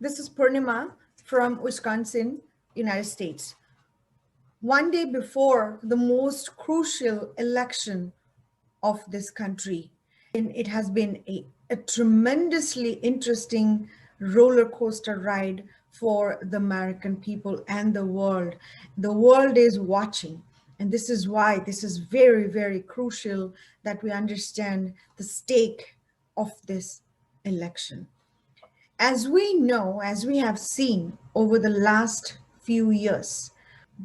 This is Purnima from Wisconsin, United States. One day before the most crucial election of this country, and it has been a tremendously interesting roller coaster ride for the American people and the world. The world is watching. And this is why this is very, very crucial that we understand the stake of this election. As we know, as we have seen over the last few years,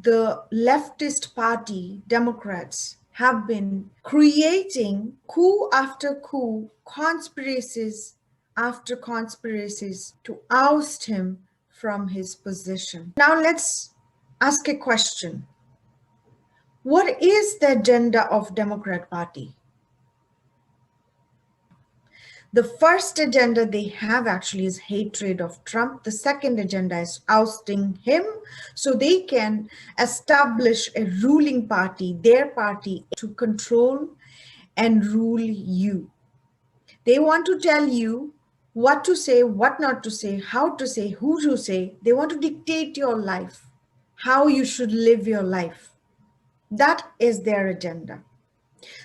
the leftist party, Democrats, have been creating coup after coup, conspiracies after conspiracies to oust him from his position. Now let's ask a question. What is the agenda of Democrat Party? The first agenda they have actually is hatred of Trump. The second agenda is ousting him so they can establish a ruling party, their party, to control and rule you. They want to tell you what to say, what not to say, how to say, who to say. They want to dictate your life, how you should live your life. That is their agenda.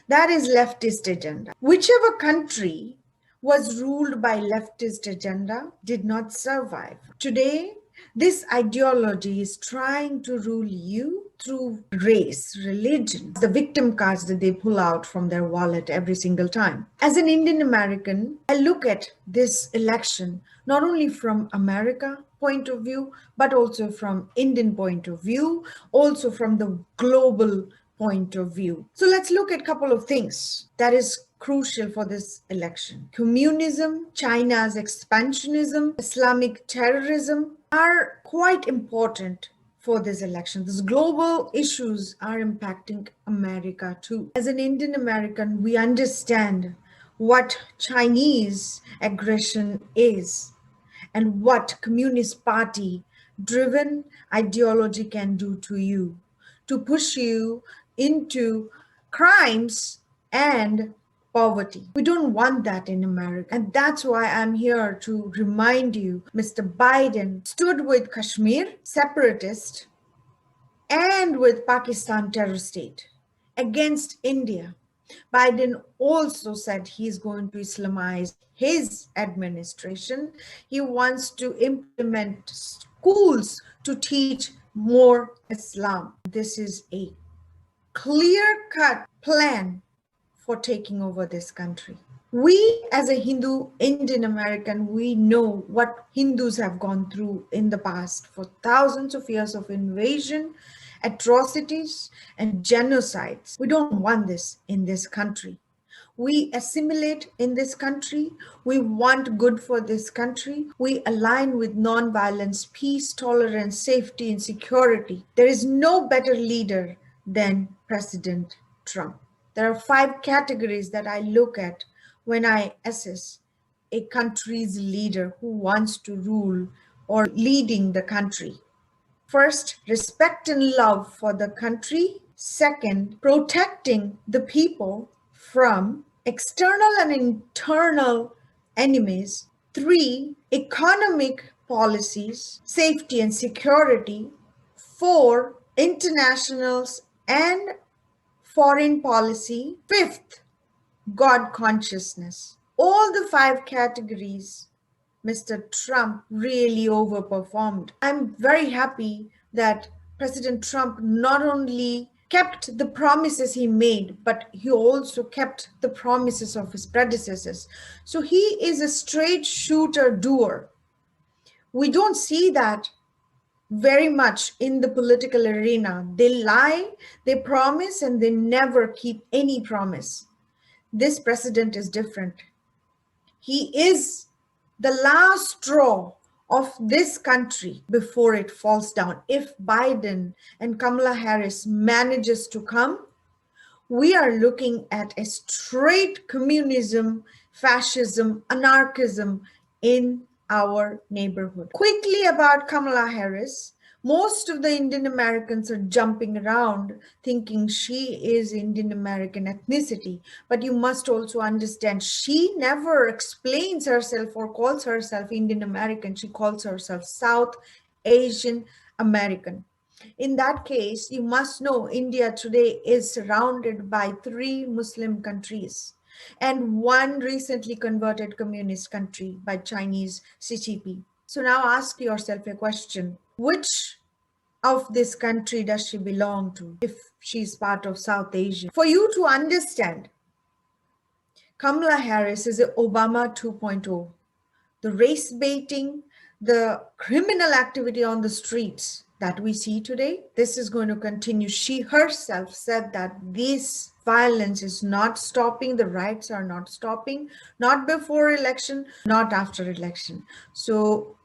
That is leftist agenda. Whichever country was ruled by leftist agenda did not survive. Today, this ideology is trying to rule you through race, religion, the victim cards that they pull out from their wallet every single time. As an Indian American, I look at this election not only from America point of view, but also from Indian point of view, also from the global point of view. So let's look at a couple of things that is crucial for this election. Communism, China's expansionism, Islamic terrorism are quite important for this election. These global issues are impacting America too. As an Indian American, we understand what Chinese aggression is and what Communist Party driven ideology can do to you, to push you into crimes and poverty. We don't want that in America. And that's why I'm here to remind you, Mr. Biden stood with Kashmir separatists and with Pakistan terror state against India. Biden also said he's going to Islamize his administration. He wants to implement schools to teach more Islam. This is a clear-cut plan for taking over this country. We as a Hindu, Indian American, we know what Hindus have gone through in the past for thousands of years of invasion, atrocities, and genocides. We don't want this in this country. We assimilate in this country. We want good for this country. We align with nonviolence, peace, tolerance, safety, and security. There is no better leader than President Trump. There are 5 categories that I look at when I assess a country's leader who wants to rule or leading the country. First, respect and love for the country. Second, protecting the people from external and internal enemies. 3, economic policies, safety and security. 4, internationals and foreign policy. 5th, God consciousness. All the 5 categories, Mr. Trump really overperformed. I'm very happy that President Trump not only kept the promises he made, but he also kept the promises of his predecessors. So he is a straight shooter doer. We don't see that very much in the political arena. They lie, they promise, and they never keep any promise. This president is different. He is the last straw of this country before it falls down. If Biden and Kamala Harris manages to come, we are looking at a straight communism, fascism, anarchism in our neighborhood. Quickly about Kamala Harris, Most of the Indian Americans are jumping around thinking she is Indian American ethnicity. But you must also understand she never explains herself or calls herself Indian American. She calls herself South Asian American. In that case, you must know India today is surrounded by 3 Muslim countries and one recently converted communist country by Chinese CCP. So now ask yourself a question. Which of this country does she belong to if she's part of South Asia? For you to understand, Kamala Harris is a Obama 2.0. The race baiting, the criminal activity on the streets that we see today, this is going to continue. She herself said that this violence is not stopping, the riots are not stopping, not before election, not after election. So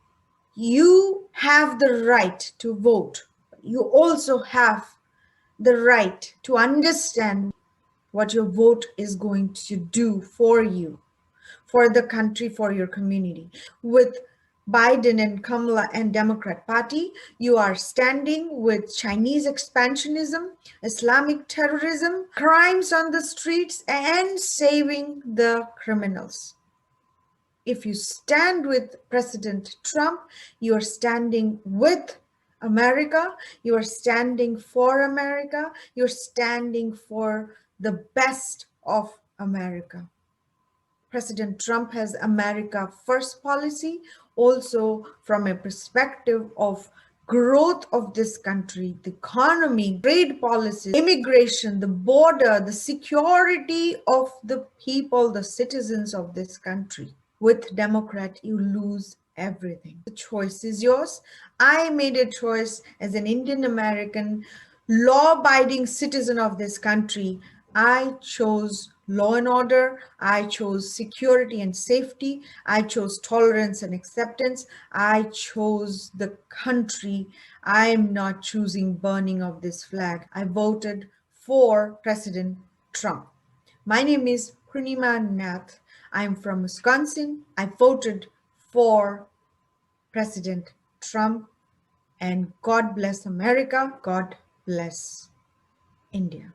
you have the right to vote. You also have the right to understand what your vote is going to do for you, for the country, for your community. With Biden and Kamala and Democrat Party, you are standing with Chinese expansionism, Islamic terrorism, crimes on the streets, and saving the criminals. If you stand with President Trump, you are standing with America, you are standing for America, you're standing for the best of America. President Trump has America first policy, also from a perspective of growth of this country, the economy, trade policies, immigration, the border, the security of the people, the citizens of this country. With Democrat, you lose everything. The choice is yours. I made a choice as an Indian American, law-abiding citizen of this country. I chose law and order. I chose security and safety. I chose tolerance and acceptance. I chose the country. I am not choosing burning of this flag. I voted for President Trump. My name is Purnima Nath. I'm from Wisconsin. I voted for President Trump, and God bless America. God bless India.